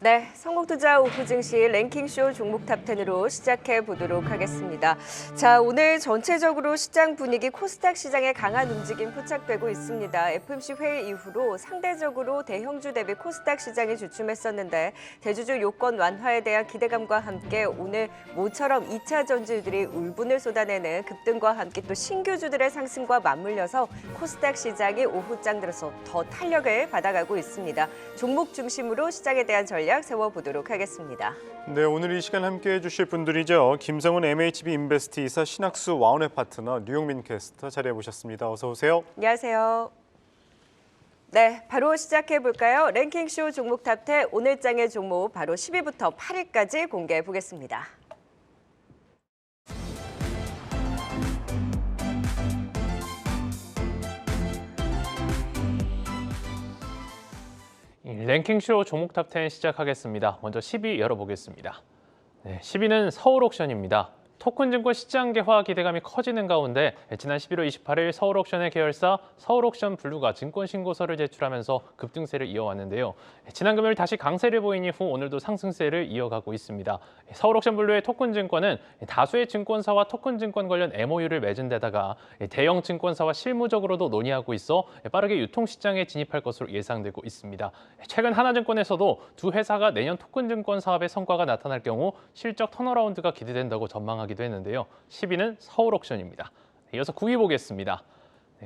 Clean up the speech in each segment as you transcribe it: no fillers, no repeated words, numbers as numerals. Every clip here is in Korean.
네, 성공투자 오후 증시 랭킹쇼 종목 탑10으로 시작해 보도록 하겠습니다. 자, 오늘 전체적으로 시장 분위기 코스닥 시장의 강한 움직임 포착되고 있습니다. FOMC 회의 이후로 상대적으로 대형주 대비 코스닥 시장이 주춤했었는데 대주주 요건 완화에 대한 기대감과 함께 오늘 모처럼 2차 전지들이 울분을 쏟아내는 급등과 함께 또 신규주들의 상승과 맞물려서 코스닥 시장이 오후장 들어서 더 탄력을 받아가고 있습니다. 종목 중심으로 시장에 대한 전략 세워보도록 하겠습니다. 네, 오늘 이 시간 함께해 주실 분들이죠. 김성훈 MHB 인베스트 이사, 신학수 와운의 파트너, 뉴용민 캐스터 자리해 보셨습니다. 어서 오세요. 안녕하세요. 네, 바로 시작해 볼까요? 랭킹쇼 종목 탑10 오늘장의 종목 바로 10위부터 8위까지 공개해 보겠습니다. 랭킹쇼 종목 탑10 시작하겠습니다. 먼저 10위 열어보겠습니다. 네, 10위는 서울옥션입니다. 토큰증권 시장개화 기대감이 커지는 가운데 지난 11월 28일 서울옥션의 계열사 서울옥션 블루가 증권신고서를 제출하면서 급등세를 이어왔는데요. 지난 금요일 다시 강세를 보인 이후 오늘도 상승세를 이어가고 있습니다. 서울옥션 블루의 토큰증권은 다수의 증권사와 토큰증권 관련 MOU를 맺은 데다가 대형 증권사와 실무적으로도 논의하고 있어 빠르게 유통시장에 진입할 것으로 예상되고 있습니다. 최근 하나증권에서도 두 회사가 내년 토큰증권 사업의 성과가 나타날 경우 실적 턴어라운드가 기대된다고 전망하기도 했는데요. 10위는 서울옥션입니다. 이어서 9위 보겠습니다.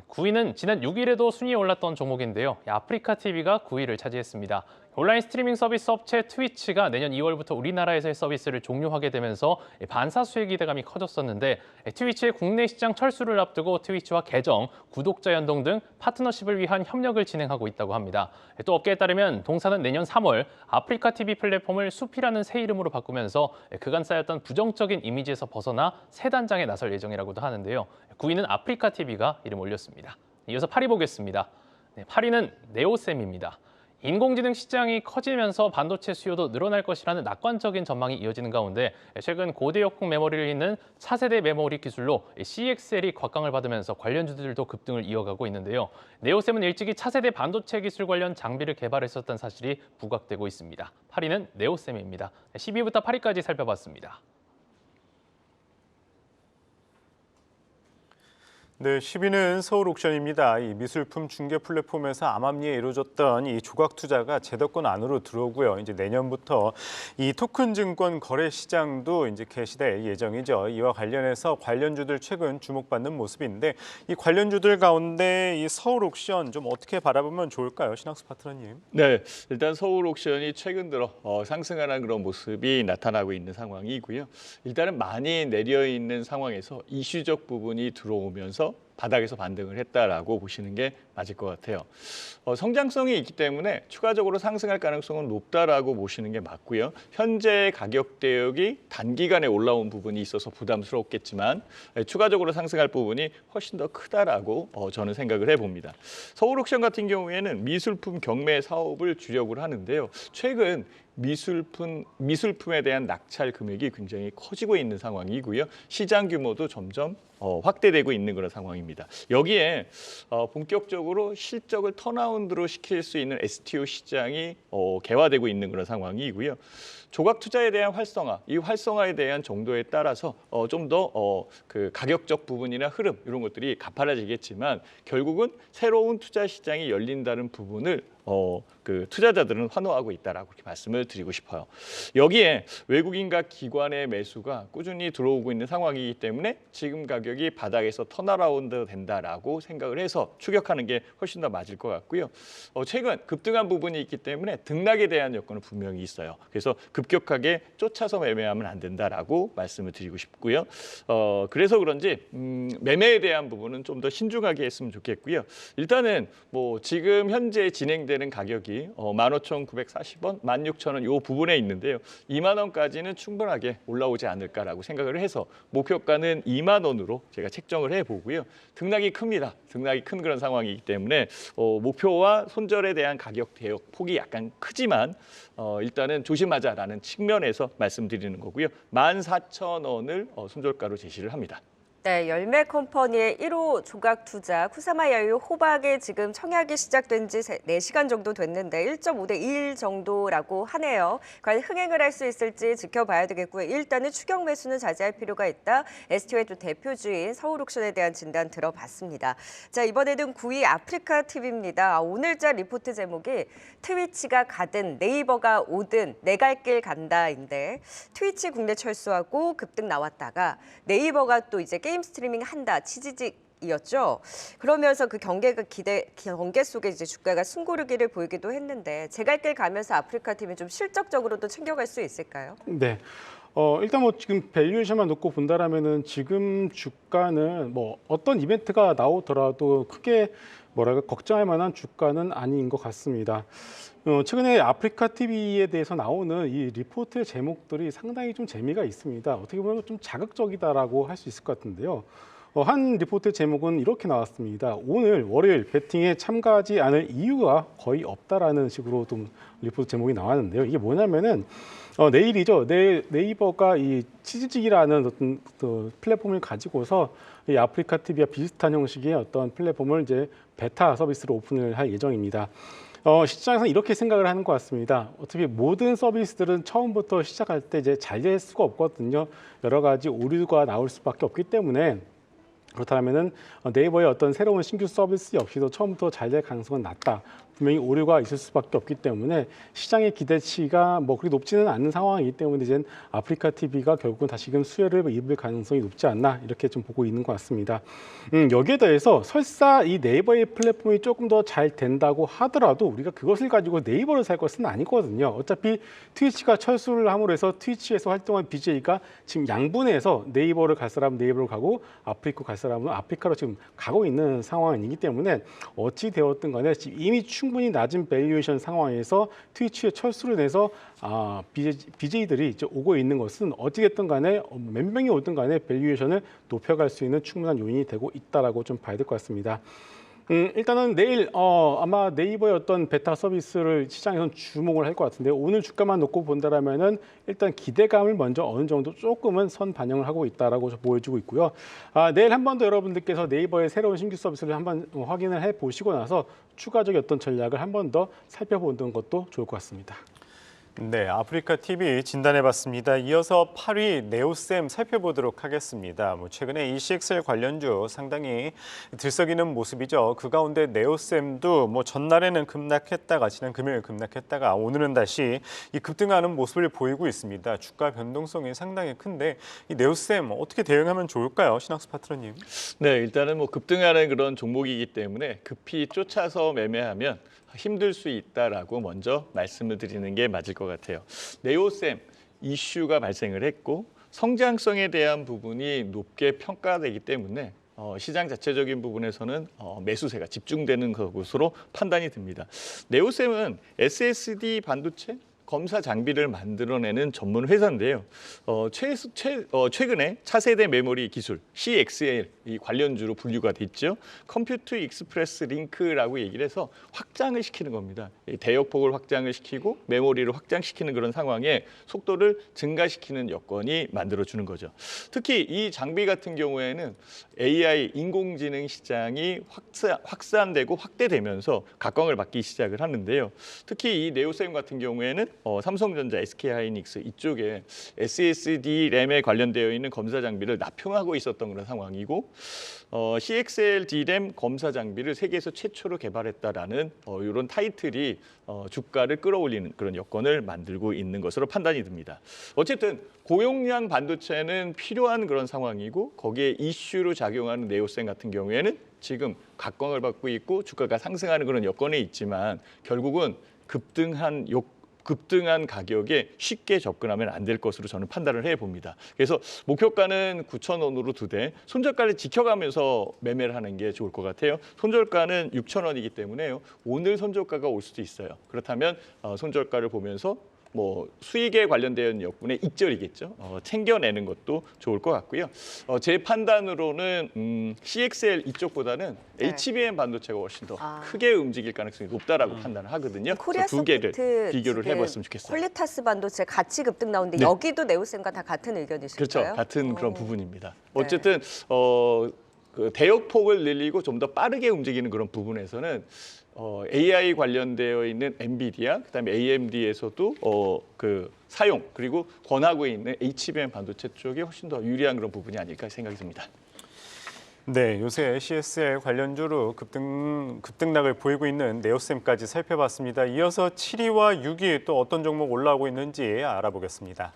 9위는 지난 6일에도 순위에 올랐던 종목인데요. 아프리카TV가 9위를 차지했습니다. 온라인 스트리밍 서비스 업체 트위치가 내년 2월부터 우리나라에서의 서비스를 종료하게 되면서 반사수의 기대감이 커졌었는데 트위치의 국내 시장 철수를 앞두고 트위치와 계정, 구독자 연동 등 파트너십을 위한 협력을 진행하고 있다고 합니다. 또 업계에 따르면 동사는 내년 3월 아프리카TV 플랫폼을 숲이라는 새 이름으로 바꾸면서 그간 쌓였던 부정적인 이미지에서 벗어나 새 단장에 나설 예정이라고도 하는데요. 9위는 아프리카TV가 이름 올렸습니다. 이어서 8위 보겠습니다. 8위는 네오셈입니다. 인공지능 시장이 커지면서 반도체 수요도 늘어날 것이라는 낙관적인 전망이 이어지는 가운데 최근 고대역폭 메모리를 잇는 차세대 메모리 기술로 CXL이 곽강을 받으면서 관련주들도 급등을 이어가고 있는데요. 네오셈은 일찍이 차세대 반도체 기술 관련 장비를 개발했었던 사실이 부각되고 있습니다. 8위는 네오셈입니다. 10위부터 8위까지 살펴봤습니다. 네, 10위는 서울옥션입니다. 이 미술품 중개 플랫폼에서 암암리에 이루어졌던 이 조각 투자가 제도권 안으로 들어오고요. 이제 내년부터 이 토큰 증권 거래 시장도 이제 개시될 예정이죠. 이와 관련해서 관련주들 최근 주목받는 모습인데 이 관련주들 가운데 이 서울옥션 좀 어떻게 바라보면 좋을까요, 신학수 파트너님? 네, 일단 서울옥션이 최근 들어 상승하는 그런 모습이 나타나고 있는 상황이고요. 일단은 많이 내려 있는 상황에서 이슈적 부분이 들어오면서 바닥에서 반등을 했다라고 보시는 게 맞을 것 같아요. 성장성이 있기 때문에 추가적으로 상승할 가능성은 높다라고 보시는 게 맞고요. 현재 가격 대역이 단기간에 올라온 부분이 있어서 부담스럽겠지만 추가적으로 상승할 부분이 훨씬 더 크다라고 저는 생각을 해봅니다. 서울옥션 같은 경우에는 미술품 경매 사업을 주력을 하는데요. 최근 미술품에 대한 낙찰 금액이 굉장히 커지고 있는 상황이고요. 시장 규모도 점점 확대되고 있는 그런 상황입니다. 여기에 본격적으로 실적을 턴어라운드로 시킬 수 있는 STO 시장이 개화되고 있는 그런 상황이고요. 조각 투자에 대한 활성화, 이 활성화에 대한 정도에 따라서 좀 더 그 가격적 부분이나 흐름 이런 것들이 가파라지겠지만 결국은 새로운 투자 시장이 열린다는 부분을 그 투자자들은 환호하고 있다라고 이렇게 말씀을 드리고 싶어요. 여기에 외국인과 기관의 매수가 꾸준히 들어오고 있는 상황이기 때문에 지금 가격이 바닥에서 턴어라운드 된다라고 생각을 해서 추격하는 게 훨씬 더 맞을 것 같고요. 최근 급등한 부분이 있기 때문에 등락에 대한 여건은 분명히 있어요. 그래서 급격하게 쫓아서 매매하면 안 된다라고 말씀을 드리고 싶고요. 그래서 그런지 매매에 대한 부분은 좀 더 신중하게 했으면 좋겠고요. 일단은 뭐 지금 현재 진행되는 가격이 15,940원, 16,000원 이 부분에 있는데요. 2만 원까지는 충분하게 올라오지 않을까라고 생각을 해서 목표가는 2만 원으로 제가 책정을 해보고요. 등락이 큽니다. 등락이 큰 그런 상황이기 때문에 목표와 손절에 대한 가격 대역 폭이 약간 크지만 일단은 조심하자라는 측면에서 말씀드리는 거고요. 14,000원을 손절가로 제시를 합니다. 네, 열매 컴퍼니의 1호 조각 투자 쿠사마 야유 호박에 지금 청약이 시작된 지 4시간 정도 됐는데 1.5대 1 정도라고 하네요. 과연 흥행을 할 수 있을지 지켜봐야 되겠고요. 일단은 추격 매수는 자제할 필요가 있다. STO의 또 대표주인 서울옥션에 대한 진단 들어봤습니다. 자, 이번에는 9위 아프리카 TV입니다. 오늘자 리포트 제목이 트위치가 가든 네이버가 오든 내 갈 길 간다인데 트위치 국내 철수하고 급등 나왔다가 네이버가 또 이제 게임 스트리밍 한다 치지직이었죠. 그러면서 그 경계 속에 이제 주가가 숨고르기를 보이기도 했는데 제 갈 길 가면서 아프리카 팀이 좀 실적적으로도 챙겨갈 수 있을까요? 네. 일단 뭐 지금 밸류에이션만 놓고 본다라면은 지금 주가는 뭐 어떤 이벤트가 나오더라도 크게 뭐랄까 걱정할 만한 주가는 아닌 것 같습니다. 최근에 아프리카 TV에 대해서 나오는 이 리포트 제목들이 상당히 좀 재미가 있습니다. 어떻게 보면 좀 자극적이다라고 할 수 있을 것 같은데요. 한 리포트 제목은 이렇게 나왔습니다. 오늘 월요일 배팅에 참가하지 않을 이유가 거의 없다라는 식으로 좀 리포트 제목이 나왔는데요. 이게 뭐냐면은 내일이죠. 네이버가 이 치즈직이라는 어떤 플랫폼을 가지고서 이 아프리카 TV와 비슷한 형식의 어떤 플랫폼을 이제 베타 서비스로 오픈을 할 예정입니다. 시장에서는 이렇게 생각을 하는 것 같습니다. 어차피 모든 서비스들은 처음부터 시작할 때 이제 잘 될 수가 없거든요. 여러 가지 오류가 나올 수밖에 없기 때문에 그렇다면은 네이버의 어떤 새로운 신규 서비스 역시도 처음부터 잘 될 가능성은 낮다. 분명히 오류가 있을 수밖에 없기 때문에 시장의 기대치가 뭐 그리 높지는 않은 상황이기 때문에 이제 아프리카 TV가 결국은 다시금 수혜를 입을 가능성이 높지 않나 이렇게 좀 보고 있는 것 같습니다. 여기에 대해서 설사 이 네이버의 플랫폼이 조금 더 잘 된다고 하더라도 우리가 그것을 가지고 네이버를 살 것은 아니거든요. 어차피 트위치가 철수를 함으로 해서 트위치에서 활동한 BJ가 지금 양분해서 네이버를 갈 사람은 네이버로 가고 아프리카 갈 사람은 아프리카로 지금 가고 있는 상황이기 때문에 어찌 되었든 간에 지금 이미 충분히 낮은 밸류에이션 상황에서 트위치의 철수를 내서 BJ들이 이제 오고 있는 것은 어찌됐든 간에 몇 명이 오든 간에 밸류에이션을 높여갈 수 있는 충분한 요인이 되고 있다라고 좀 봐야 될 것 같습니다. 일단은 내일 아마 네이버의 어떤 베타 서비스를 시장에서는 주목을 할 것 같은데 오늘 주가만 놓고 본다라면은 일단 기대감을 먼저 어느 정도 조금은 선 반영을 하고 있다라고 보여주고 있고요. 내일 한 번 더 여러분들께서 네이버의 새로운 신규 서비스를 한번 확인을 해 보시고 나서 추가적인 어떤 전략을 한 번 더 살펴보는 것도 좋을 것 같습니다. 네, 아프리카 TV 진단해봤습니다. 이어서 8위 네오셈 살펴보도록 하겠습니다. 최근에 ECXL 관련주 상당히 들썩이는 모습이죠. 그 가운데 네오셈도 전날에는 급락했다가 지난 금요일 급락했다가 오늘은 다시 이 급등하는 모습을 보이고 있습니다. 주가 변동성이 상당히 큰데 이 네오셈 어떻게 대응하면 좋을까요, 신학수 파트너님? 네, 일단은 뭐 급등하는 그런 종목이기 때문에 급히 쫓아서 매매하면 힘들 수 있다라고 먼저 말씀을 드리는 게 맞을 것 같아요. 네오셈 이슈가 발생을 했고 성장성에 대한 부분이 높게 평가되기 때문에 시장 자체적인 부분에서는 매수세가 집중되는 것으로 판단이 듭니다. 네오셈은 SSD 반도체 검사 장비를 만들어내는 전문 회사인데요. 최근에 차세대 메모리 기술 CXL 이 관련주로 분류가 됐죠. 컴퓨터 익스프레스 링크라고 얘기를 해서 확장을 시키는 겁니다. 대역폭을 확장을 시키고 메모리를 확장시키는 그런 상황에 속도를 증가시키는 여건이 만들어주는 거죠. 특히 이 장비 같은 경우에는 AI 인공지능 시장이 확산되고 확대되면서 각광을 받기 시작을 하는데요. 특히 이 네오셈 같은 경우에는 삼성전자, SK하이닉스 이쪽에 SSD 램에 관련되어 있는 검사 장비를 납품하고 있었던 그런 상황이고 CXL D램 검사 장비를 세계에서 최초로 개발했다라는 이런 타이틀이 주가를 끌어올리는 그런 여건을 만들고 있는 것으로 판단이 듭니다. 어쨌든 고용량 반도체는 필요한 그런 상황이고 거기에 이슈로 작용하는 네오셈 같은 경우에는 지금 각광을 받고 있고 주가가 상승하는 그런 여건에 있지만 결국은 급등한 가격에 쉽게 접근하면 안 될 것으로 저는 판단을 해봅니다. 그래서 목표가는 9,000원으로 두되 손절가를 지켜가면서 매매를 하는 게 좋을 것 같아요. 손절가는 6,000원이기 때문에요. 오늘 손절가가 올 수도 있어요. 그렇다면 손절가를 보면서 뭐 수익에 관련되어 있는 역분의 익절이겠죠. 챙겨내는 것도 좋을 것 같고요. 제 판단으로는 CXL 이쪽보다는 네. HBM 반도체가 훨씬 더 크게 움직일 가능성이 높다라고 판단을 하거든요. 코리아 그래서 두 개를 소프트 비교를 지금 해봤으면 좋겠어요. 퀄리타스 반도체 같이 급등 나오는데 네. 여기도 네오셈과 다 같은 의견이실까요? 그렇죠. 같은 그런 오. 부분입니다. 네. 어쨌든 그 대역폭을 늘리고 좀 더 빠르게 움직이는 그런 부분에서는 AI 관련되어 있는 엔비디아, 그다음에 AMD에서도 그 사용 그리고 권하고 있는 HBM 반도체 쪽이 훨씬 더 유리한 그런 부분이 아닐까 생각이 듭니다. 네, 요새 CSL 관련주로 급등락을 보이고 있는 네오셈까지 살펴봤습니다. 이어서 7위와 6위 또 어떤 종목 올라오고 있는지 알아보겠습니다.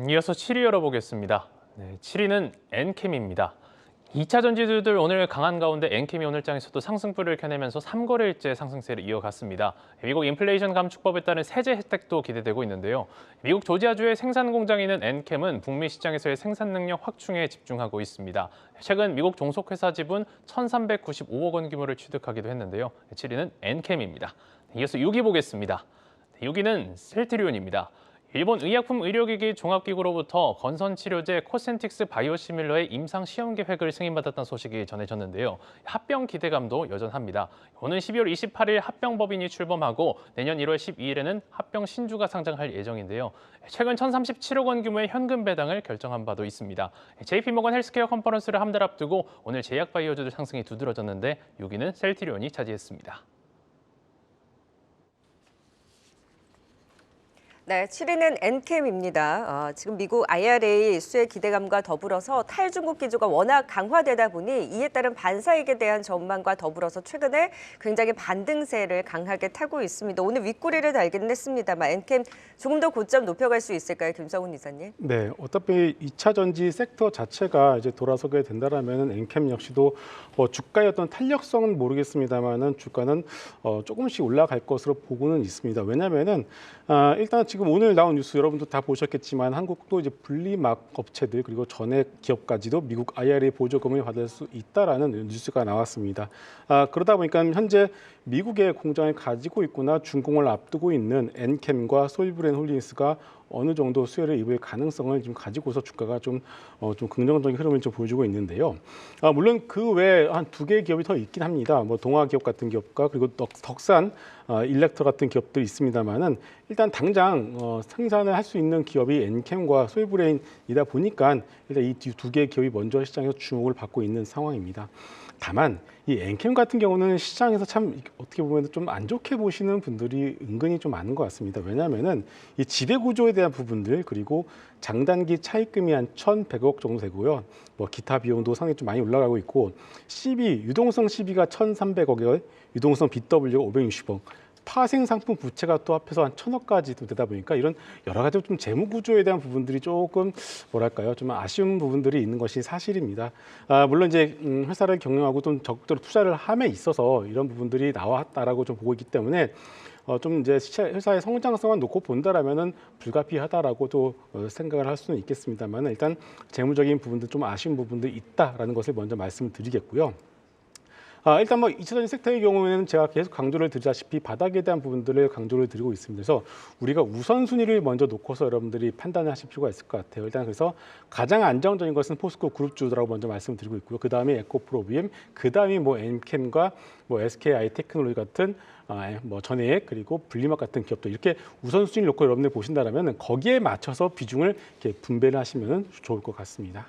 이어서 7위 열어보겠습니다. 네, 7위는 엔캠입니다. 2차 전지주들 오늘 강한 가운데 엔캠이 오늘 장에서도 상승불을 켜내면서 3거래일째 상승세를 이어갔습니다. 미국 인플레이션 감축법에 따른 세제 혜택도 기대되고 있는데요. 미국 조지아주의 생산 공장이 있는 엔캠은 북미 시장에서의 생산 능력 확충에 집중하고 있습니다. 최근 미국 종속회사 지분 1,395억 원 규모를 취득하기도 했는데요. 7위는 엔캠입니다. 이어서 6위 보겠습니다. 6위는 셀트리온입니다. 일본 의약품 의료기기 종합기구로부터 건선치료제 코센틱스 바이오시밀러의 임상 시험 계획을 승인받았다는 소식이 전해졌는데요. 합병 기대감도 여전합니다. 오는 12월 28일 합병법인이 출범하고 내년 1월 12일에는 합병 신주가 상장할 예정인데요. 최근 1,037억 원 규모의 현금 배당을 결정한 바도 있습니다. JP모건 헬스케어 컨퍼런스를 한 달 앞두고 오늘 제약바이오주들 상승이 두드러졌는데 6위는 셀트리온이 차지했습니다. 네, 7위는 엔캠입니다. 지금 미국 IRA 수혜 기대감과 더불어서 탈중국 기조가 워낙 강화되다 보니 이에 따른 반사익에 대한 전망과 더불어서 최근에 굉장히 반등세를 강하게 타고 있습니다. 오늘 윗꼬리를 달기는 했습니다만 엔캠 조금 더 고점 높여갈 수 있을까요, 김성훈 이사님? 네, 어차피 2차 전지 섹터 자체가 이제 돌아서게 된다라면 엔캠 역시도 주가의 어떤 탄력성은 모르겠습니다만은 주가는 조금씩 올라갈 것으로 보고는 있습니다. 왜냐하면은 일단 지금 오늘 나온 뉴스 여러분도 다 보셨겠지만 한국도 이제 분리막 업체들 그리고 전액 기업까지도 미국 IRA 보조금을 받을 수 있다라는 뉴스가 나왔습니다. 그러다 보니까 현재 미국의 공장을 가지고 있거나 준공을 앞두고 있는 엔캠과 솔브랜 홀딩스가 어느 정도 수혜를 입을 가능성을 좀 가지고서 주가가 좀 긍정적인 흐름을 좀 보여주고 있는데요. 물론 그 외에 한 2개의 기업이 더 있긴 합니다. 뭐 동아 기업 같은 기업과 그리고 덕산 일렉터 같은 기업들이 있습니다만은 일단 당장 생산을 할 수 있는 기업이 엔캠과 솔브레인이다 보니까 일단 이 2개의 기업이 먼저 시장에서 주목을 받고 있는 상황입니다. 다만 이 엔캠 같은 경우는 시장에서 참 어떻게 보면 좀 안 좋게 보시는 분들이 은근히 좀 많은 것 같습니다. 왜냐하면은 이 지배 구조에 대한 부분들 그리고 장단기 차입금이 한 1,100억 정도 되고요. 뭐 기타 비용도 상당히 좀 많이 올라가고 있고 유동성 CB가 1,300억에 유동성 BW가 560억. 파생 상품 부채가 또 합해서 한 1,000억까지도 되다 보니까 이런 여러 가지 좀 재무 구조에 대한 부분들이 조금 뭐랄까요, 좀 아쉬운 부분들이 있는 것이 사실입니다. 물론 이제 회사를 경영하고 좀 적극적으로 투자를 함에 있어서 이런 부분들이 나왔다라고 좀 보고 있기 때문에 좀 이제 회사의 성장성만 놓고 본다라면은 불가피하다라고도 생각을 할 수는 있겠습니다만 일단 재무적인 부분들 좀 아쉬운 부분들이 있다라는 것을 먼저 말씀을 드리겠고요. 일단 뭐 2차 전지 섹터의 경우에는 제가 계속 강조를 드리다시피 바닥에 대한 부분들을 강조를 드리고 있습니다. 그래서 우리가 우선순위를 먼저 놓고서 여러분들이 판단을 하실 필요가 있을 것 같아요. 일단 그래서 가장 안정적인 것은 포스코 그룹주라고 먼저 말씀드리고 있고요. 그 다음에 에코프로비엠, 그 다음이 뭐 엔캠과 뭐 SKI 테크놀로지 같은 뭐 전해액 그리고 분리막 같은 기업들 이렇게 우선순위를 놓고 여러분들 보신다면 거기에 맞춰서 비중을 이렇게 분배를 하시면 좋을 것 같습니다.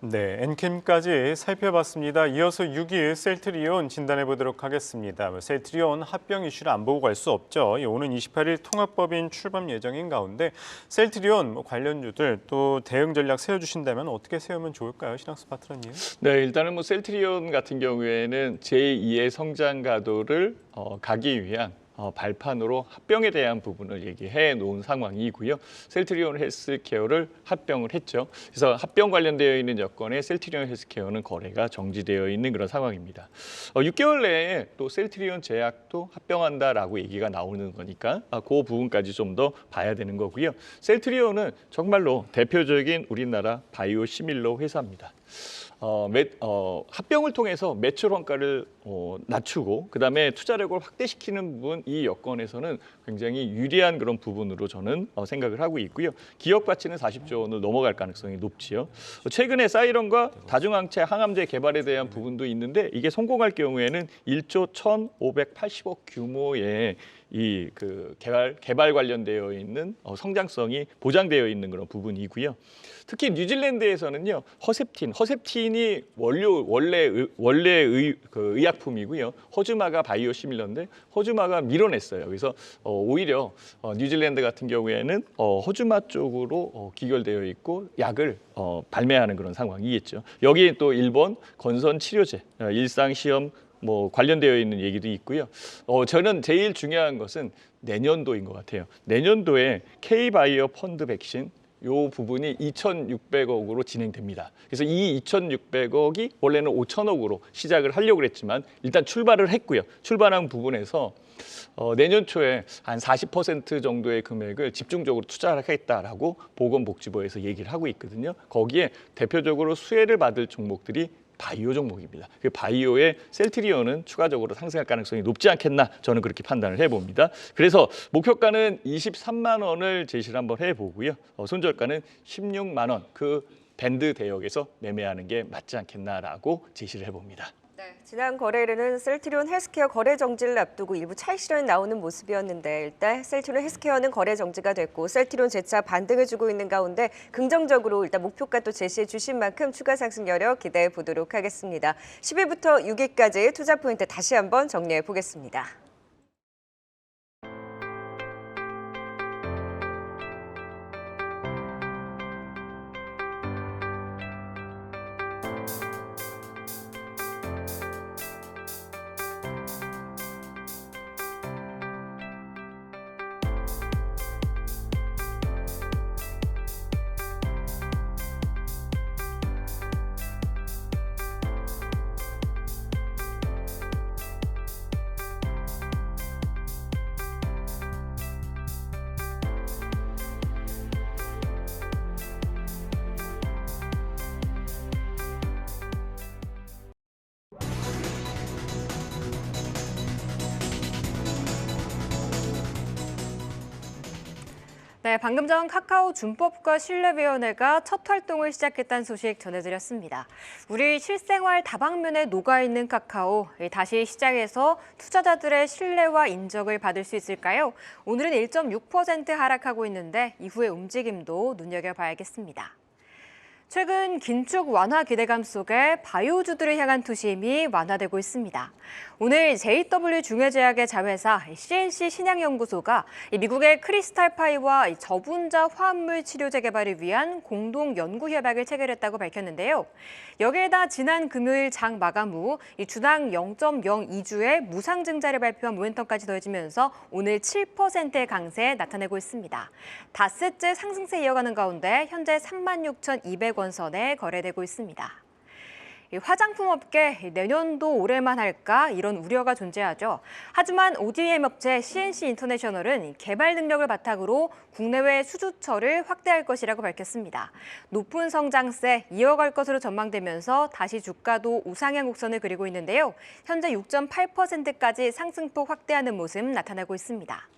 네, 엔캠까지 살펴봤습니다. 이어서 6위 셀트리온 진단해 보도록 하겠습니다. 셀트리온 합병 이슈를 안 보고 갈 수 없죠. 오는 28일 통합법인 출범 예정인 가운데 셀트리온 관련주들 또 대응 전략 세워주신다면 어떻게 세우면 좋을까요, 신학수 파트너님? 네, 일단은 뭐 셀트리온 같은 경우에는 제2의 성장 가도를 가기 위한 발판으로 합병에 대한 부분을 얘기해 놓은 상황이고요. 셀트리온 헬스케어를 합병을 했죠. 그래서 합병 관련되어 있는 여건에 셀트리온 헬스케어는 거래가 정지되어 있는 그런 상황입니다. 6개월 내에 또 셀트리온 제약도 합병한다라고 얘기가 나오는 거니까 그 부분까지 좀 더 봐야 되는 거고요. 셀트리온은 정말로 대표적인 우리나라 바이오 시밀러 회사입니다. 합병을 통해서 매출 원가를 낮추고 그다음에 투자력을 확대시키는 부분 이 여건에서는 굉장히 유리한 그런 부분으로 저는 생각을 하고 있고요. 기업 가치는 40조 원을 넘어갈 가능성이 높지요. 최근에 사이런과 다중항체 항암제 개발에 대한 부분도 있는데 이게 성공할 경우에는 1조 1,580억 규모의 이 개발 관련되어 있는 성장성이 보장되어 있는 그런 부분이고요. 특히 뉴질랜드에서는요 허셉틴이 원래 의약품이고요. 허즈마가 바이오 시밀러인데 허즈마가 밀어냈어요. 그래서 오히려 뉴질랜드 같은 경우에는 허즈마 쪽으로 기결되어 있고 약을 발매하는 그런 상황이겠죠. 여기에 또 일본 건선 치료제 일상 시험 관련되어 있는 얘기도 있고요. 저는 제일 중요한 것은 내년도인 것 같아요. 내년도에 K바이오 펀드 백신 요 부분이 2,600억으로 진행됩니다. 그래서 이 2,600억이 원래는 5,000억으로 시작을 하려고 했지만 일단 출발을 했고요. 출발한 부분에서 내년 초에 한 40% 정도의 금액을 집중적으로 투자하겠다라고 보건복지부에서 얘기를 하고 있거든요. 거기에 대표적으로 수혜를 받을 종목들이 바이오 종목입니다. 그 바이오의 셀트리온은 추가적으로 상승할 가능성이 높지 않겠나 저는 그렇게 판단을 해봅니다. 그래서 목표가는 23만 원을 제시를 한번 해보고요. 손절가는 16만 원 그 밴드 대역에서 매매하는 게 맞지 않겠나라고 제시를 해봅니다. 네, 지난 거래일에는 셀트리온 헬스케어 거래 정지를 앞두고 일부 차익 실현이 나오는 모습이었는데 일단 셀트리온 헬스케어는 거래 정지가 됐고 셀트리온 재차 반등을 주고 있는 가운데 긍정적으로 일단 목표가 또 제시해 주신 만큼 추가 상승 여력 기대해 보도록 하겠습니다. 10위부터 6위까지 투자 포인트 다시 한번 정리해 보겠습니다. 네, 방금 전 카카오 준법과 신뢰위원회가 첫 활동을 시작했다는 소식 전해드렸습니다. 우리 실생활 다방면에 녹아있는 카카오, 다시 시장에서 투자자들의 신뢰와 인정을 받을 수 있을까요? 오늘은 1.6% 하락하고 있는데 이후의 움직임도 눈여겨봐야겠습니다. 최근 긴축 완화 기대감 속에 바이오주들을 향한 투심이 완화되고 있습니다. 오늘 JW 중해제약의 자회사 CNC 신약연구소가 미국의 크리스탈파이와 저분자 화합물 치료제 개발을 위한 공동 연구 협약을 체결했다고 밝혔는데요. 여기에다 지난 금요일 장 마감 후 주당 0.02주의 무상증자를 발표한 모멘텀까지 더해지면서 오늘 7%의 강세 나타내고 있습니다. 닷새째 상승세 이어가는 가운데 현재 36,200원 선에 거래되고 있습니다. 화장품 업계 내년도 올해만 할까 이런 우려가 존재하죠. 하지만 ODM 업체 CNC 인터내셔널은 개발 능력을 바탕으로 국내외 수주처를 확대할 것이라고 밝혔습니다. 높은 성장세 이어갈 것으로 전망되면서 다시 주가도 우상향 곡선을 그리고 있는데요. 현재 6.8%까지 상승폭 확대하는 모습 나타나고 있습니다.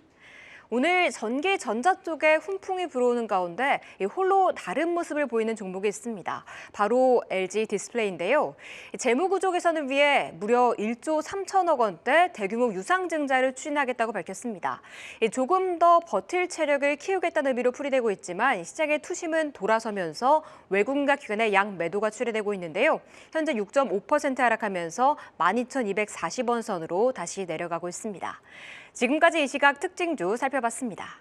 오늘 전기 전자 쪽에 훈풍이 불어오는 가운데 홀로 다른 모습을 보이는 종목이 있습니다. 바로 LG 디스플레이인데요. 재무구조 개선을 위해 무려 1조 3천억 원대 대규모 유상증자를 추진하겠다고 밝혔습니다. 조금 더 버틸 체력을 키우겠다는 의미로 풀이되고 있지만 시장의 투심은 돌아서면서 외국인과 기관의 양 매도가 출회되고 있는데요. 현재 6.5% 하락하면서 12,240원 선으로 다시 내려가고 있습니다. 지금까지 이 시각 특징주 살펴봤습니다.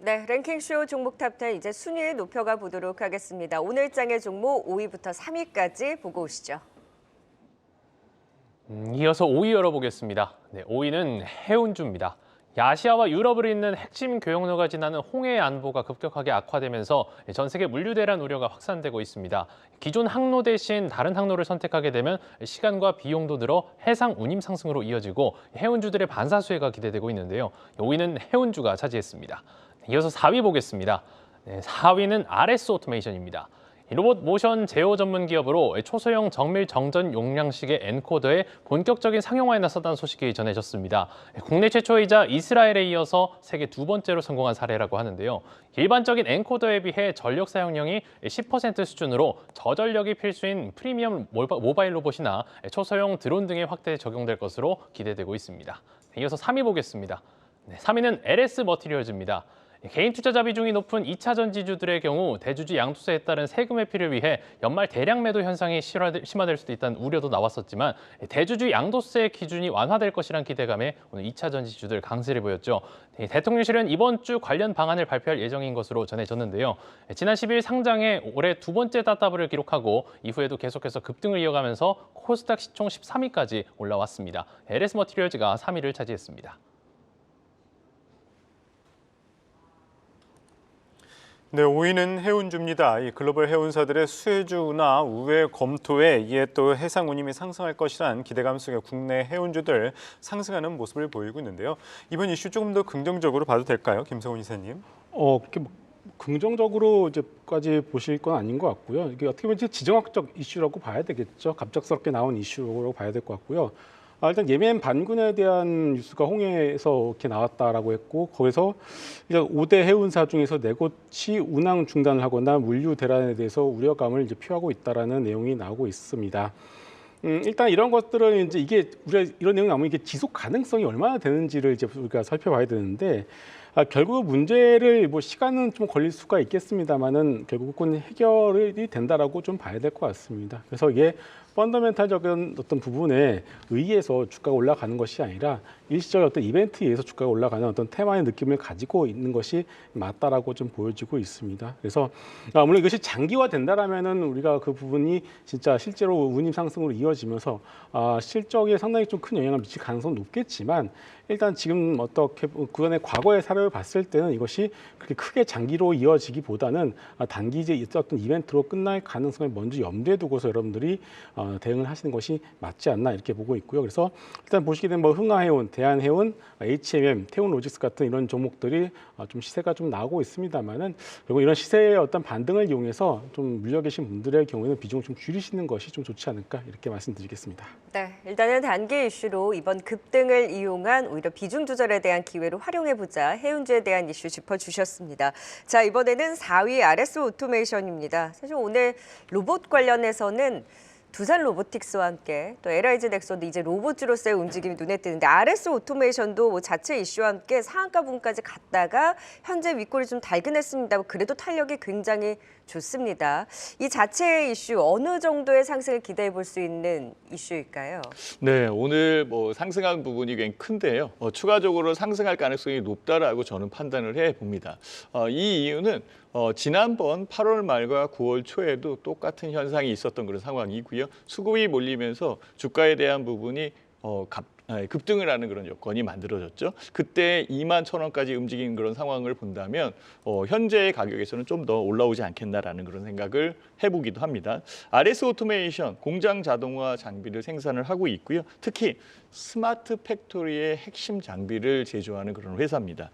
네, 랭킹쇼 종목 탑10 이제 순위 높여가 보도록 하겠습니다. 오늘 장의 종목 5위부터 3위까지 보고 오시죠. 이어서 5위 열어보겠습니다. 네, 5위는 해운주입니다. 아시아와 유럽을 잇는 핵심 교역로가 지나는 홍해의 안보가 급격하게 악화되면서 전 세계 물류 대란 우려가 확산되고 있습니다. 기존 항로 대신 다른 항로를 선택하게 되면 시간과 비용도 늘어 해상 운임 상승으로 이어지고 해운주들의 반사수혜가 기대되고 있는데요. 5위는 해운주가 차지했습니다. 이어서 4위 보겠습니다. 4위는 RS 오토메이션입니다. 로봇 모션 제어 전문 기업으로 초소형 정밀 정전 용량식의 엔코더의 본격적인 상용화에 나섰다는 소식이 전해졌습니다. 국내 최초이자 이스라엘에 이어서 세계 두 번째로 성공한 사례라고 하는데요. 일반적인 엔코더에 비해 전력 사용량이 10% 수준으로 저전력이 필수인 프리미엄 모바일 로봇이나 초소형 드론 등에 확대 적용될 것으로 기대되고 있습니다. 이어서 3위 보겠습니다. 3위는 LS 머티리얼즈입니다. 개인 투자자 비중이 높은 2차 전지주들의 경우 대주주 양도세에 따른 세금 회피를 위해 연말 대량 매도 현상이 심화될 수도 있다는 우려도 나왔었지만 대주주 양도세 기준이 완화될 것이란 기대감에 오늘 2차 전지주들 강세를 보였죠. 대통령실은 이번 주 관련 방안을 발표할 예정인 것으로 전해졌는데요. 지난 10일 상장에 올해 두 번째 따따블을 기록하고 이후에도 계속해서 급등을 이어가면서 코스닥 시총 13위까지 올라왔습니다. LS 머티리얼즈가 3위를 차지했습니다. 네, 5위는 해운주입니다. 이 글로벌 해운사들의 수혜주나 우회 검토에 이에 또 해상 운임이 상승할 것이란 기대감 속에 국내 해운주들 상승하는 모습을 보이고 있는데요. 이번 이슈 조금 더 긍정적으로 봐도 될까요, 김성훈 이사님? 그렇게 뭐 긍정적으로 이제까지 보실 건 아닌 것 같고요. 이게 어떻게 보면 이제 지정학적 이슈라고 봐야 되겠죠. 갑작스럽게 나온 이슈라고 봐야 될 것 같고요. 일단 예멘 반군에 대한 뉴스가 홍해에서 이렇게 나왔다라고 했고 거기서 이제 5대 해운사 중에서 4곳이 운항 중단을 하거나 물류 대란에 대해서 우려감을 이제 표하고 있다라는 내용이 나오고 있습니다. 일단 이런 것들은 이제 이게 우리가 이런 내용이 나오면 이게 지속 가능성이 얼마나 되는지를 이제 우리가 살펴봐야 되는데 결국 문제를 뭐 시간은 좀 걸릴 수가 있겠습니다만은 결국은 해결이 된다라고 좀 봐야 될 것 같습니다. 그래서 이게 펀더멘탈적인 어떤 부분에 의해서 주가가 올라가는 것이 아니라 일시적 어떤 이벤트에 의해서 주가가 올라가는 어떤 테마의 느낌을 가지고 있는 것이 맞다라고 좀 보여지고 있습니다. 그래서 물론 이것이 장기화된다라면은 우리가 그 부분이 진짜 실제로 운임 상승으로 이어지면서 실적에 상당히 좀 큰 영향을 미칠 가능성은 높겠지만 일단 지금 어떻게 그간의 과거의 사례를 봤을 때는 이것이 그렇게 크게 장기로 이어지기보다는 단기제 어떤 이벤트로 끝날 가능성을 먼저 염두에 두고서 여러분들이 대응을 하시는 것이 맞지 않나 이렇게 보고 있고요. 그래서 일단 보시게 되면 뭐 흥하해운, 대한해운, HMM, 태운로직스 같은 이런 종목들이 좀 시세가 좀 나오고 있습니다만은 그리고 이런 시세의 어떤 반등을 이용해서 좀 물려 계신 분들의 경우에는 비중을 좀 줄이시는 것이 좀 좋지 않을까 이렇게 말씀드리겠습니다. 네, 일단은 단기 이슈로 이번 급등을 이용한 오히려 비중 조절에 대한 기회로 활용해보자 해운주에 대한 이슈 짚어주셨습니다. 자, 이번에는 4위 RS 오토메이션입니다. 사실 오늘 로봇 관련해서는 두산 로보틱스와 함께 또 LIG 넥슨도 이제 로봇주로서의 움직임이 눈에 띄는데 RS 오토메이션도 뭐 자체 이슈와 함께 상한가 부분까지 갔다가 현재 윗골이 좀 달근했습니다. 그래도 탄력이 굉장히 좋습니다. 이 자체 이슈 어느 정도의 상승을 기대해 볼 수 있는 이슈일까요? 네, 오늘 뭐 상승한 부분이 굉장히 큰데요. 추가적으로 상승할 가능성이 높다라고 저는 판단을 해 봅니다. 이 이유는 지난번 8월 말과 9월 초에도 똑같은 현상이 있었던 그런 상황이고요. 수급이 몰리면서 주가에 대한 부분이 급등을 하는 그런 여건이 만들어졌죠. 그때 21,000원까지 움직이는 그런 상황을 본다면 현재의 가격에서는 좀 더 올라오지 않겠나라는 그런 생각을 해보기도 합니다. RS 오토메이션 공장 자동화 장비를 생산을 하고 있고요. 특히 스마트 팩토리의 핵심 장비를 제조하는 그런 회사입니다.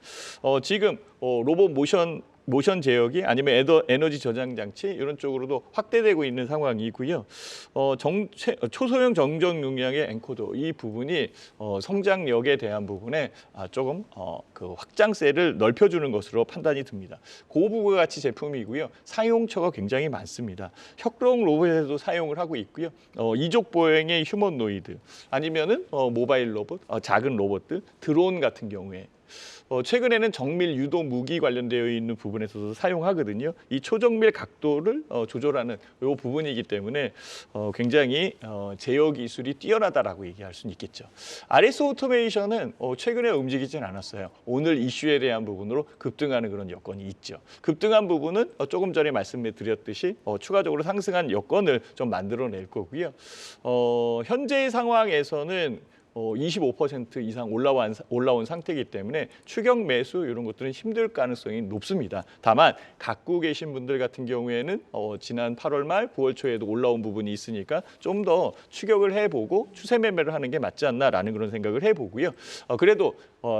지금 로봇 모션 제어기 아니면 에너지 저장 장치 이런 쪽으로도 확대되고 있는 상황이고요. 초소형 정전 용량의 엔코더 이 부분이 성장력에 대한 부분에 조금 그 확장세를 넓혀주는 것으로 판단이 듭니다. 고부가 가치 제품이고요. 사용처가 굉장히 많습니다. 혁동 로봇에도 사용을 하고 있고요. 이족 보행의 휴머노이드 아니면은 모바일 로봇, 작은 로봇들, 드론 같은 경우에. 최근에는 정밀 유도 무기 관련되어 있는 부분에서도 사용하거든요. 이 초정밀 각도를 조절하는 이 부분이기 때문에 굉장히 제어 기술이 뛰어나다라고 얘기할 수는 있겠죠. RS 오토메이션은 최근에 움직이진 않았어요. 오늘 이슈에 대한 부분으로 급등하는 그런 여건이 있죠. 급등한 부분은 조금 전에 말씀드렸듯이 추가적으로 상승한 여건을 좀 만들어낼 거고요. 현재의 상황에서는 25% 이상 올라온 상태이기 때문에 추격 매수 이런 것들은 힘들 가능성이 높습니다. 다만 갖고 계신 분들 같은 경우에는 지난 8월 말 9월 초에도 올라온 부분이 있으니까 좀 더 추격을 해보고 추세 매매를 하는 게 맞지 않나라는 그런 생각을 해보고요. 그래도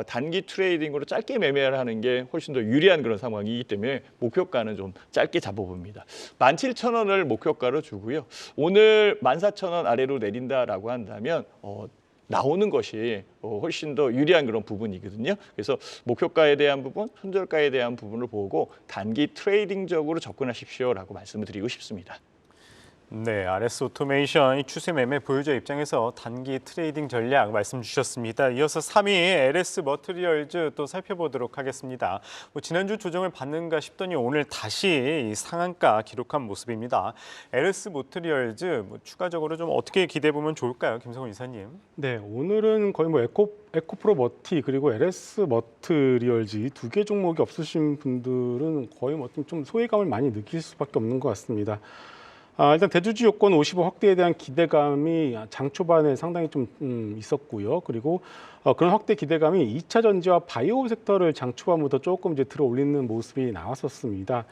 단기 트레이딩으로 짧게 매매를 하는 게 훨씬 더 유리한 그런 상황이기 때문에 목표가는 좀 짧게 잡아봅니다. 17,000원을 목표가로 주고요. 오늘 14,000원 아래로 내린다라고 한다면 나오는 것이 훨씬 더 유리한 그런 부분이거든요. 그래서 목표가에 대한 부분, 손절가에 대한 부분을 보고 단기 트레이딩적으로 접근하십시오라고 말씀을 드리고 싶습니다. 네, RS 오토메이션 이 추세 매매 보유자 입장에서 단기 트레이딩 전략 말씀 주셨습니다. 이어서 3위 LS 머티리얼즈 또 살펴보도록 하겠습니다. 지난주 조정을 받는가 싶더니 오늘 다시 상한가 기록한 모습입니다. LS 머티리얼즈 추가적으로 좀 어떻게 기대해 보면 좋을까요, 김성훈 이사님? 네, 오늘은 거의 뭐 에코프로 머티 그리고 LS 머티리얼즈 이 두 개 종목이 없으신 분들은 거의 뭐 좀 소외감을 많이 느낄 수밖에 없는 것 같습니다. 일단 대주주 요건 55 확대에 대한 기대감이 장 초반에 상당히 좀 있었고요. 그리고 그런 확대 기대감이 2차 전지와 바이오 섹터를 장 초반부터 조금 이제 들어올리는 모습이 나왔었습니다.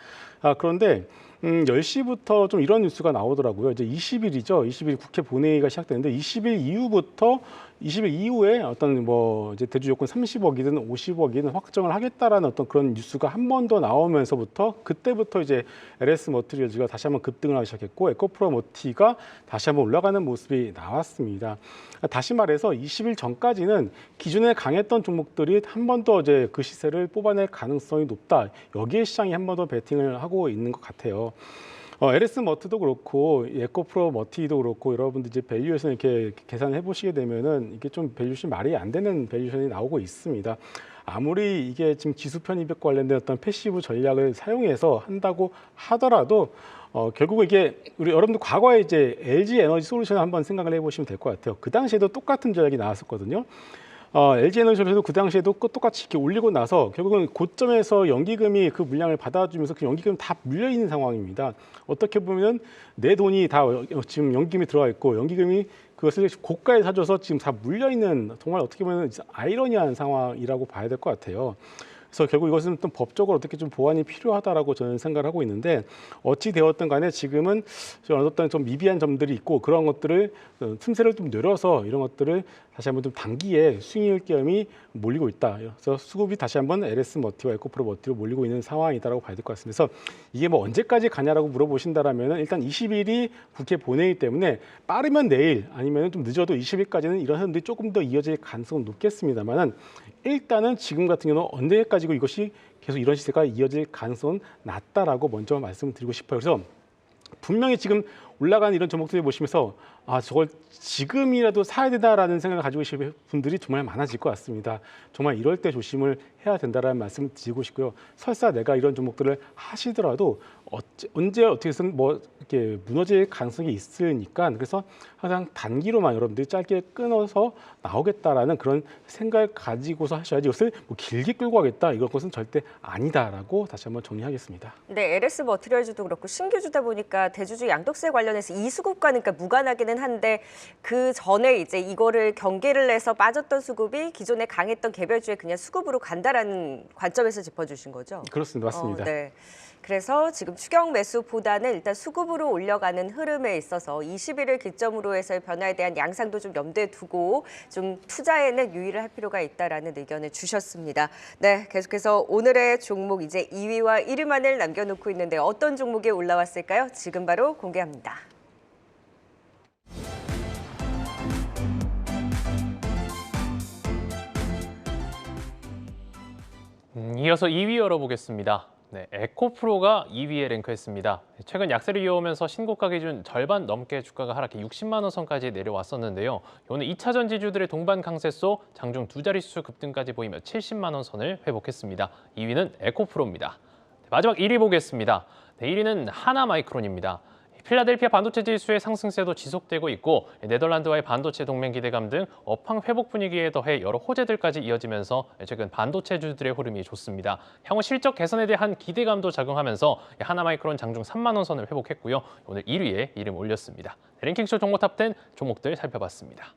그런데 10시부터 좀 이런 뉴스가 나오더라고요. 이제 20일이죠. 20일 국회 본회의가 시작되는데 20일 이후부터 20일 이후에 어떤 뭐 이제 대주 요건 30억이든 50억이든 확정을 하겠다라는 어떤 그런 뉴스가 한 번 더 나오면서부터 그때부터 이제 LS 머티리얼즈가 다시 한번 급등을 하기 시작했고 에코프로 머티가 다시 한번 올라가는 모습이 나왔습니다. 다시 말해서 20일 전까지는 기존에 강했던 종목들이 한 번 더 이제 그 시세를 뽑아낼 가능성이 높다. 여기에 시장이 한 번 더 베팅을 하고 있는 것 같아요. LS 머트도 그렇고 에코프로 머티도 그렇고 여러분들 이제 밸류에이션 이렇게 계산해 보시게 되면은 이게 좀 밸류에이션 말이 안 되는 밸류에이션이 나오고 있습니다. 아무리 이게 지금 지수 편입에 관련된 어떤 패시브 전략을 사용해서 한다고 하더라도 결국 이게 우리 여러분들 과거에 이제 LG 에너지 솔루션을 한번 생각을 해보시면 될 것 같아요. 그 당시에도 똑같은 전략이 나왔었거든요. LG 에너지에도 그 당시에도 똑같이 이렇게 올리고 나서 결국은 고점에서 연기금이 그 물량을 받아주면서 그 연기금 다 물려 있는 상황입니다. 어떻게 보면 내 돈이 다 지금 연기금이 들어가 있고 연기금이 그것을 고가에 사줘서 지금 다 물려 있는 정말 어떻게 보면 아이러니한 상황이라고 봐야 될 것 같아요. 그래서 결국 이것은 또 법적으로 어떻게 좀 보완이 필요하다라고 저는 생각을 하고 있는데 어찌 되었든 간에 지금은 어떤 좀 미비한 점들이 있고 그런 것들을 틈새를 좀 늘어서 이런 것들을 다시 한번 좀 단기에 수익률 겸이 몰리고 있다. 그래서 수급이 다시 한번 LS 머티와 에코프로 머티로 몰리고 있는 상황이다라고 봐야 될 것 같습니다. 그래서 이게 뭐 언제까지 가냐라고 물어보신다라면은 일단 20일이 국회 본회의 때문에 빠르면 내일 아니면 좀 늦어도 20일까지는 이런 흐름들이 조금 더 이어질 가능성은 높겠습니다만은 일단은 지금 같은 경우는 언제까지고 이것이 계속 이런 시세가 이어질 가능성은 낮다라고 먼저 말씀을 드리고 싶어요. 그래서 분명히 지금 올라가는 이런 종목들을 보시면서 저걸 지금이라도 사야 된다라는 생각을 가지고 계신 분들이 정말 많아질 것 같습니다. 정말 이럴 때 조심을 해야 된다라는 말씀을 드리고 싶고요. 설사 내가 이런 종목들을 하시더라도 언제 어떻게 해서는 뭐 이렇게 무너질 가능성이 있으니까 그래서 항상 단기로만 여러분들이 짧게 끊어서 나오겠다라는 그런 생각을 가지고서 하셔야지 이것을 뭐 길게 끌고 가겠다 이런 것은 절대 아니다라고 다시 한번 정리하겠습니다. 네, LS 머티리얼즈도 그렇고 신규주다 보니까 대주주 양도세 관련해서 이수급과는 그러니까 무관하기는 한데 그 전에 이제 이거를 경계를 내서 빠졌던 수급이 기존에 강했던 개별주에 그냥 수급으로 간다라는 관점에서 짚어주신 거죠? 그렇습니다. 맞습니다. 네. 그래서 지금 추격 매수보다는 일단 수급으로 올려가는 흐름에 있어서 20일을 기점으로 해서의 변화에 대한 양상도 좀 염두에 두고 좀 투자에는 유의를 할 필요가 있다라는 의견을 주셨습니다. 네, 계속해서 오늘의 종목 이제 2위와 1위만을 남겨놓고 있는데 어떤 종목이 올라왔을까요? 지금 바로 공개합니다. 이어서 2위 열어보겠습니다. 네, 에코프로가 2위에 랭크했습니다. 최근 약세를 이어오면서 신고가 기준 절반 넘게 주가가 하락해 60만 원 선까지 내려왔었는데요. 오늘 2차 전지주들의 동반 강세 속 장중 두 자릿수 급등까지 보이며 70만 원 선을 회복했습니다. 2위는 에코프로입니다. 마지막 1위 보겠습니다. 네, 1위는 하나마이크론입니다. 필라델피아 반도체 지수의 상승세도 지속되고 있고 네덜란드와의 반도체 동맹 기대감 등 업황 회복 분위기에 더해 여러 호재들까지 이어지면서 최근 반도체주들의 흐름이 좋습니다. 향후 실적 개선에 대한 기대감도 작용하면서 하나마이크론 장중 3만 원 선을 회복했고요. 오늘 1위에 이름 올렸습니다. 랭킹쇼 종목 탑10 종목들 살펴봤습니다.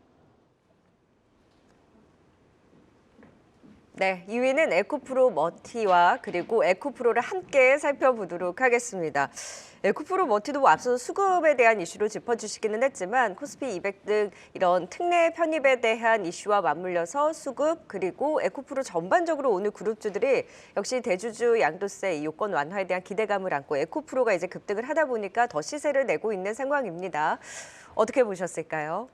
네, 2위는 에코프로 머티와 그리고 에코프로를 함께 살펴보도록 하겠습니다. 에코프로 머티도 앞서 수급에 대한 이슈로 짚어주시기는 했지만 코스피 200 등 이런 특례 편입에 대한 이슈와 맞물려서 수급 그리고 에코프로 전반적으로 오늘 그룹주들이 역시 대주주 양도세 이 요건 완화에 대한 기대감을 안고 에코프로가 이제 급등을 하다 보니까 더 시세를 내고 있는 상황입니다. 어떻게 보셨을까요?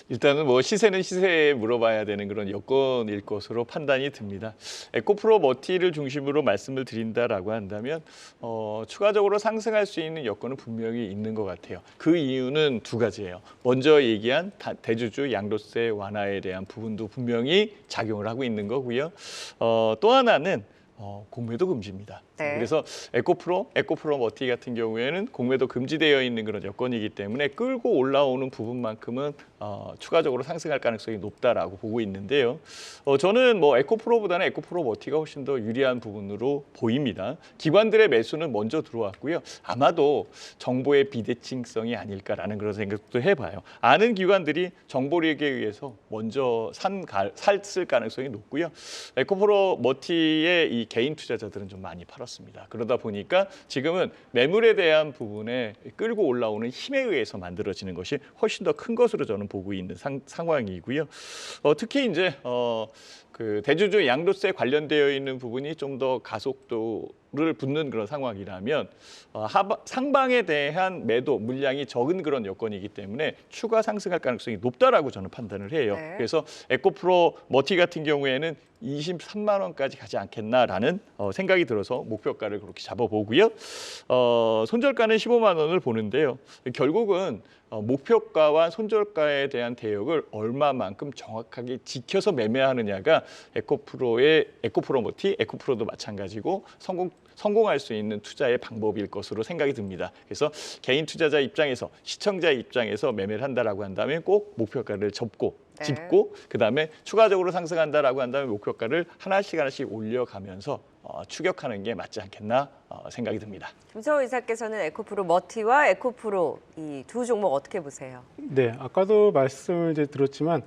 일단은 뭐 시세는 시세에 물어봐야 되는 그런 여건일 것으로 판단이 듭니다. 에코프로 머티를 중심으로 말씀을 드린다라고 한다면 추가적으로 상승할 수 있는 여건은 분명히 있는 것 같아요. 그 이유는 두 가지예요. 먼저 얘기한 대주주 양도세 완화에 대한 부분도 분명히 작용을 하고 있는 거고요. 또 하나는 공매도 금지입니다. 네. 그래서 에코프로 머티 같은 경우에는 공매도 금지되어 있는 그런 여건이기 때문에 끌고 올라오는 부분만큼은 추가적으로 상승할 가능성이 높다라고 보고 있는데요. 저는 뭐 에코프로보다는 에코프로 머티가 훨씬 더 유리한 부분으로 보입니다. 기관들의 매수는 먼저 들어왔고요. 아마도 정보의 비대칭성이 아닐까라는 그런 생각도 해봐요. 아는 기관들이 정보력에 의해서 먼저 샀을 가능성이 높고요. 에코프로 머티의 이 개인 투자자들은 좀 많이 팔았습니다. 그러다 보니까 지금은 매물에 대한 부분에 끌고 올라오는 힘에 의해서 만들어지는 것이 훨씬 더 큰 것으로 저는 보고 있는 상황이고요. 특히 이제 그 대주주 양도세 관련되어 있는 부분이 좀 더 가속도를 붙는 그런 상황이라면 상방에 대한 매도 물량이 적은 그런 여건이기 때문에 추가 상승할 가능성이 높다라고 저는 판단을 해요. 네. 그래서 에코프로 머티 같은 경우에는 23만 원까지 가지 않겠나라는 생각이 들어서 목표가를 그렇게 잡아보고요. 손절가는 15만 원을 보는데요. 결국은 목표가와 손절가에 대한 대역을 얼마만큼 정확하게 지켜서 매매하느냐가 에코프로 머티, 에코프로도 마찬가지고 성공할 수 있는 투자의 방법일 것으로 생각이 듭니다. 그래서 개인 투자자 입장에서 시청자 입장에서 매매를 한다라고 한다면 꼭 목표가를 짚고 그다음에 추가적으로 상승한다라고 한다면 목표가를 하나씩 올려가면서 추격하는 게 맞지 않겠나 생각이 듭니다. 김서우 이사께서는 에코프로 머티와 에코프로 이 두 종목 어떻게 보세요? 네, 아까도 말씀을 이제 들었지만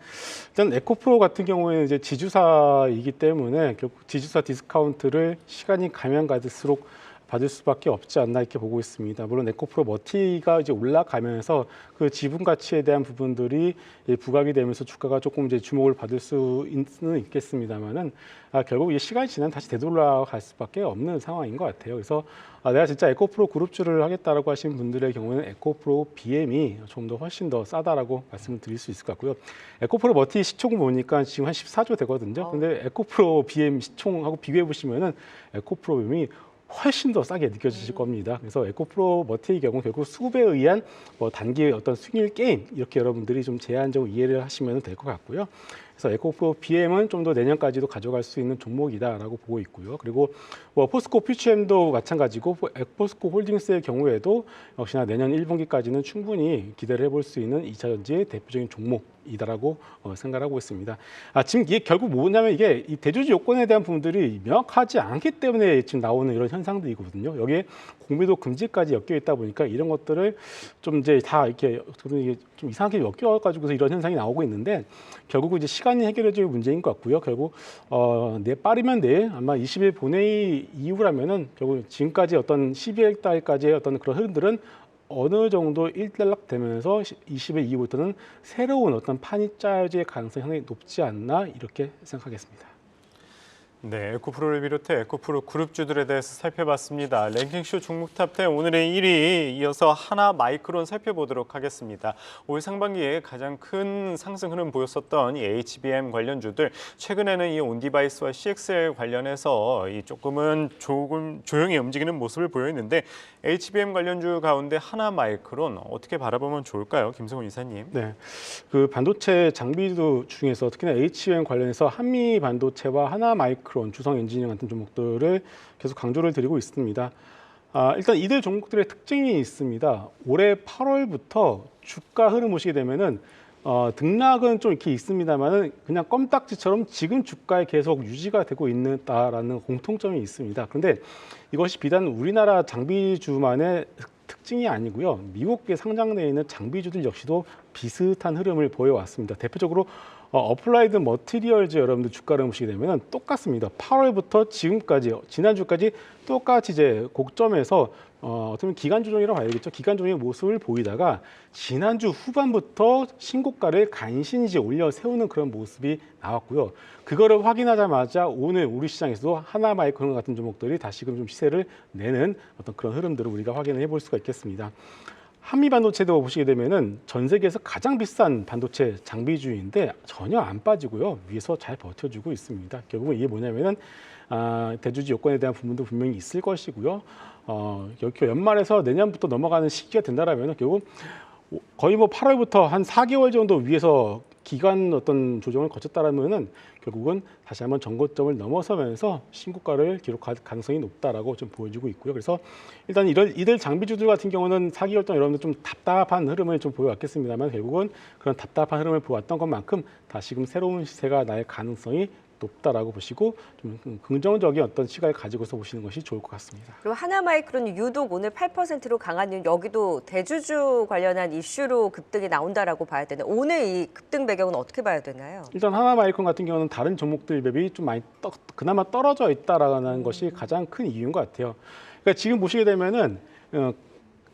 일단 에코프로 같은 경우에는 이제 지주사이기 때문에 결국 지주사 디스카운트를 시간이 가면 갈수록 받을 수밖에 없지 않나 이렇게 보고 있습니다. 물론 에코프로 머티가 이제 올라가면서 그 지분 가치에 대한 부분들이 부각이 되면서 주가가 조금 이제 주목을 받을 수는 있겠습니다만은 결국 이 시간이 지나면 다시 되돌아갈 수밖에 없는 상황인 것 같아요. 그래서 내가 진짜 에코프로 그룹주를 하겠다라고 하신 분들의 경우에는 에코프로 BM이 좀 더 훨씬 더 싸다라고 말씀을 드릴 수 있을 것 같고요. 에코프로 머티 시총 보니까 지금 한 14조 되거든요. 근데 에코프로 BM 시총하고 비교해 보시면은 에코프로 BM이 훨씬 더 싸게 느껴지실 겁니다. 그래서 에코프로 머티의 경우 결국 수급에 의한 뭐 단기 어떤 수익률 게임 이렇게 여러분들이 좀 제한적으로 이해를 하시면 될 것 같고요. 그래서 에코프로 BM은 좀 더 내년까지도 가져갈 수 있는 종목이다라고 보고 있고요. 그리고 뭐 포스코 퓨처엠도 마찬가지고 포스코 홀딩스의 경우에도 역시나 내년 1분기까지는 충분히 기대를 해볼 수 있는 2차 전지의 대표적인 종목이다라고 생각하고 있습니다. 지금 이게 결국 뭐냐면 이게 이 대주주 요건에 대한 부분들이 명확하지 않기 때문에 지금 나오는 이런 현상들이거든요. 여기에 공매도 금지까지 엮여 있다 보니까 이런 것들을 좀 이제 다 이렇게 좀 이상하게 엮여가지고서 이런 현상이 나오고 있는데 결국 이제 시간이 해결해질 문제인 것 같고요. 결국 빠르면 내일 아마 20일 본회의 이후라면은 결국 지금까지 어떤 12월 달까지의 어떤 그런 흐름들은 어느 정도 일단락되면서 20일 이후부터는 새로운 어떤 판이 짜여질 가능성이 상당히 높지 않나 이렇게 생각하겠습니다. 네, 에코프로를 비롯해 에코프로 그룹주들에 대해서 살펴봤습니다. 랭킹쇼 종목 탑10 오늘의 1위 이어서 하나마이크론 살펴보도록 하겠습니다. 올 상반기에 가장 큰 상승 흐름 보였었던 이 HBM 관련주들 최근에는 이 온디바이스와 CXL 관련해서 조금 조용히 움직이는 모습을 보여있는데 HBM 관련주 가운데 하나마이크론 어떻게 바라보면 좋을까요, 김성훈 이사님? 네, 그 반도체 장비주 중에서 특히나 HBM 관련해서 한미 반도체와 하나마이크론 주성 엔지니어링 같은 종목들을 계속 강조를 드리고 있습니다. 일단 이들 종목들의 특징이 있습니다. 올해 8월부터 주가 흐름 보시게 되면은 등락은 좀 이렇게 있습니다만은 그냥 껌딱지처럼 지금 주가에 계속 유지가 되고 있다라는 공통점이 있습니다. 그런데 이것이 비단 우리나라 장비주만의 특징이 아니고요. 미국에 상장되어 있는 장비주들 역시도 비슷한 흐름을 보여왔습니다. 대표적으로 어플라이드 머티리얼즈 여러분들 주가를 보시게 되면 똑같습니다. 8월부터 지금까지 지난주까지 똑같이 이제 고점에서 어떻게 보면 기간 조정이라고 봐야겠죠. 기간 조정의 모습을 보이다가 지난주 후반부터 신고가를 간신히 이제 올려 세우는 그런 모습이 나왔고요. 그거를 확인하자마자 오늘 우리 시장에서도 하나마이크론 같은 종목들이 다시금 좀 시세를 내는 어떤 그런 흐름들을 우리가 확인해 볼 수가 있겠습니다. 한미 반도체도 보시게 되면은 전 세계에서 가장 비싼 반도체 장비주인데 전혀 안 빠지고요. 위에서 잘 버텨주고 있습니다. 결국은 이게 뭐냐면은 대주주 요건에 대한 부분도 분명히 있을 것이고요. 이렇게 연말에서 내년부터 넘어가는 시기가 된다라면 결국 거의 뭐 8월부터 한 4개월 정도 위에서 기간 어떤 조정을 거쳤다라면은 결국은 다시 한번 전고점을 넘어서면서 신고가를 기록할 가능성이 높다라고 좀 보여지고 있고요. 그래서 일단 이들 장비주들 같은 경우는 4개월 동안 여러분들 좀 답답한 흐름을 좀 보여왔겠습니다만 결국은 그런 답답한 흐름을 보았던 것만큼 다시금 새로운 시세가 날 가능성이 높다라고 보시고 좀 긍정적인 어떤 시각을 가지고서 보시는 것이 좋을 것 같습니다. 그리고 하나마이크론이 유독 오늘 8%로 강한 이유 여기도 대주주 관련한 이슈로 급등이 나온다라고 봐야 되나요? 오늘 이 급등 배경은 어떻게 봐야 되나요? 일단 하나마이크론 같은 경우는 다른 종목들 대비 좀 많이 그나마 떨어져 있다라는 것이 가장 큰 이유인 것 같아요. 그러니까 지금 보시게 되면은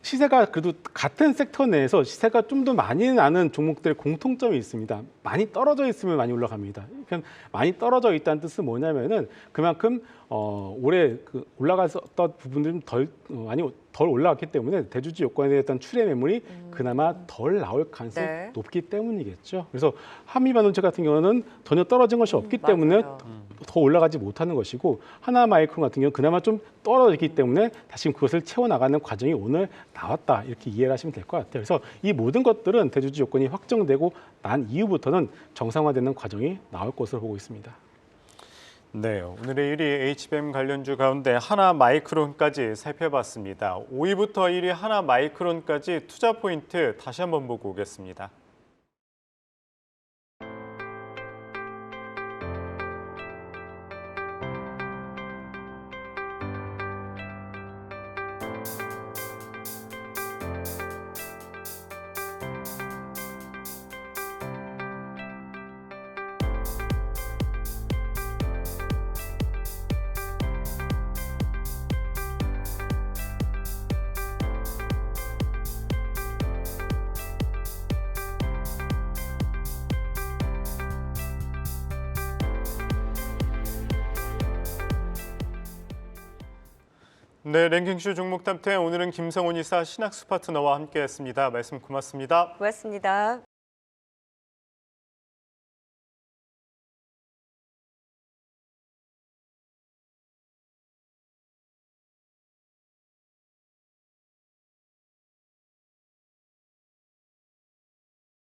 시세가 그래도 같은 섹터 내에서 시세가 좀 더 많이 나는 종목들의 공통점이 있습니다. 많이 떨어져 있으면 많이 올라갑니다. 그럼 많이 떨어져 있다는 뜻은 뭐냐면은 그만큼 올해 올라갔었던 부분들은 많이 덜 올라갔기 때문에 대주주 요건에 대한 출회 매물이 그나마 덜 나올 가능성이 네. 높기 때문이겠죠. 그래서 한미 반도체 같은 경우는 전혀 떨어진 것이 없기 때문에 맞아요. 더 올라가지 못하는 것이고 하나마이크론 같은 경우는 그나마 좀 떨어졌기 때문에 다시 그것을 채워나가는 과정이 오늘 나왔다 이렇게 이해를 하시면 될 것 같아요. 그래서 이 모든 것들은 대주주 요건이 확정되고 난 이후부터는 정상화되는 과정이 나올 것으로 보고 있습니다. 네, 오늘의 1위 HBM 관련주 가운데 하나마이크론까지 살펴봤습니다. 5위부터 1위 하나마이크론까지 투자 포인트 다시 한번 보고 오겠습니다. 네, 랭킹쇼 종목 탑10 오늘은 김성훈 이사 신학수 파트너와 함께했습니다. 말씀 고맙습니다. 고맙습니다.